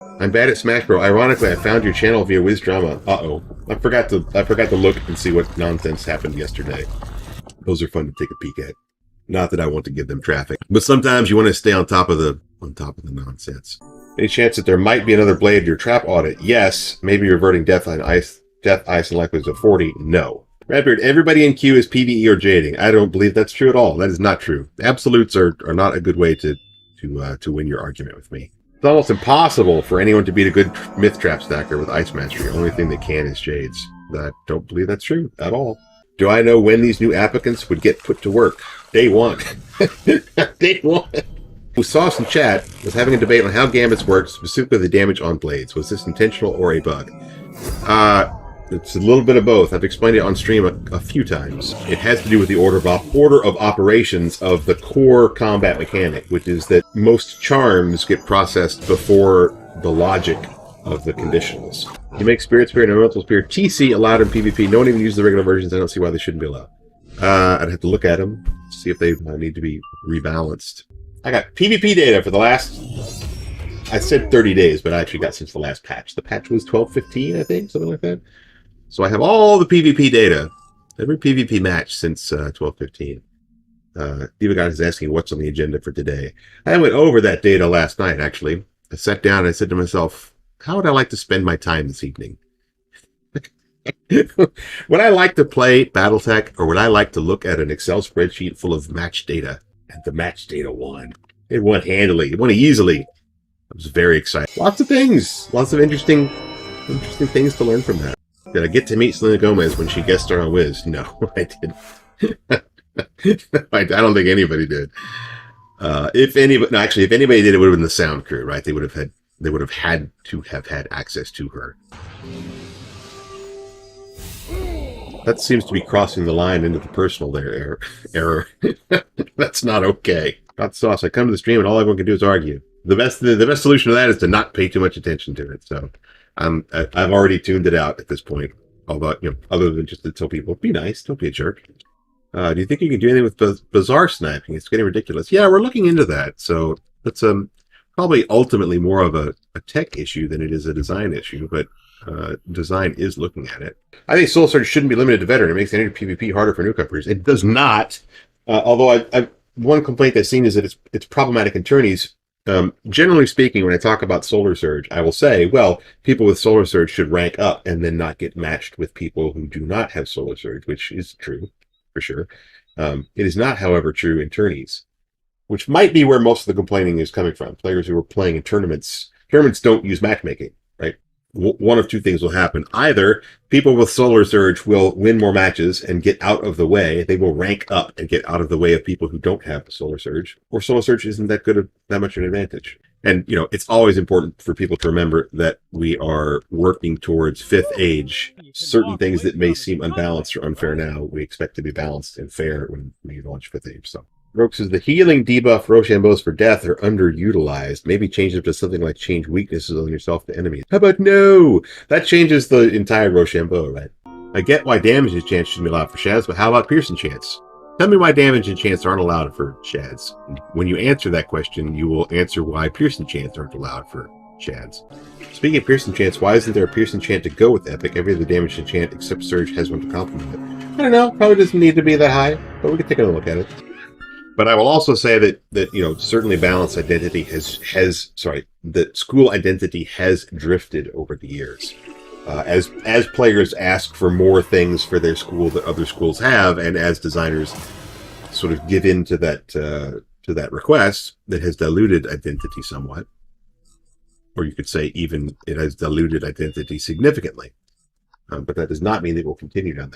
I'm bad at Smash Bros. Ironically, I found your channel via Wiz Drama. Uh-oh. I forgot to look and see what nonsense happened yesterday. Those are fun to take a peek at. Not that I want to give them traffic, but sometimes you want to stay on top of the nonsense. Any chance that there might be another Blade or Trap audit? Yes. Maybe reverting Death, Ice, and Liquid to 40? No. Ratbeard, everybody in queue is PvE or jading. I don't believe that's true at all. That is not true. Absolutes are not a good way to win your argument with me. It's almost impossible for anyone to beat a good Myth Trap stacker with Ice Mastery. The only thing they can is Jades. I don't believe that's true at all. Do I know when these new applicants would get put to work? Day one. Day one. Who saw us in chat was having a debate on how gambits work, specifically the damage on blades. Was this intentional or a bug? It's a little bit of both. I've explained it on stream a few times. It has to do with the order of operations of the core combat mechanic, which is that most charms get processed before the logic of the conditionals. You make Spirit Spear and Elemental Spear TC allowed in PvP. No one even uses the regular versions. I don't see why they shouldn't be allowed. I'd have to look at them, see if they need to be rebalanced. I got PvP data for the last... I said 30 days, but I actually got since the last patch. The patch was 12.15, I think, something like that. So I have all the PvP data, every PvP match since 12.15. Even guys is asking what's on the agenda for today. I went over that data last night, actually. I sat down and I said to myself, how would I like to spend my time this evening? Would I like to play Battletech, or would I like to look at an Excel spreadsheet full of match data? And the match data won. It won handily. It won easily. I was very excited. Lots of things. Lots of interesting things to learn from that. Did I get to meet Selena Gomez when she guest starred on Wiz? No, I didn't. I don't think anybody did. If anybody did, it would have been the sound crew, right? They would have had to have had access to her. That seems to be crossing the line into the personal there error. That's not okay. Got the sauce. I come to the stream and all everyone can do is argue. The best solution to that is to not pay too much attention to it. So I've already tuned it out at this point. Although, other than just to tell people, be nice, don't be a jerk. Do you think you can do anything with bizarre sniping? It's getting ridiculous. Yeah, we're looking into that. So that's probably ultimately more of a tech issue than it is a design issue, but design is looking at it. I think Soul Surge shouldn't be limited to veteran. It makes any PvP harder for newcomers. It does not. Although one complaint I've seen is that it's problematic in tourneys. Generally speaking, when I talk about Solar Surge, I will say, well, people with Solar Surge should rank up and then not get matched with people who do not have Solar Surge, which is true, for sure. It is not, however, true in tourneys, which might be where most of the complaining is coming from. Players who are playing in tournaments. Tournaments don't use matchmaking, right? One of two things will happen. Either people with Solar Surge will win more matches and get out of the way. They will rank up and get out of the way of people who don't have Solar Surge. Or Solar Surge isn't that much of an advantage. And, it's always important for people to remember that we are working towards 5th age. Certain things that may seem unbalanced or unfair now, we expect to be balanced and fair when we launch 5th age. So Rogue says the healing debuff Rochambeaus for death are underutilized. Maybe change them to something like change weaknesses on yourself to enemies. How about no? That changes the entire Rochambeau, right? I get why damage and chance shouldn't be allowed for shads, but how about pierce and chance? Tell me why damage and chance aren't allowed for shads. When you answer that question, you will answer why pierce and chance aren't allowed for shads. Speaking of pierce and chance, why isn't there a pierce and chant to go with epic? Every other damage and chant except Surge has one to complement it. I don't know. Probably doesn't need to be that high, but we can take a look at it. But I will also say that certainly balance identity that school identity has drifted over the years. As players ask for more things for their school that other schools have, and as designers sort of give in to that request, that has diluted identity somewhat. Or you could say even it has diluted identity significantly. But that does not mean it will continue down that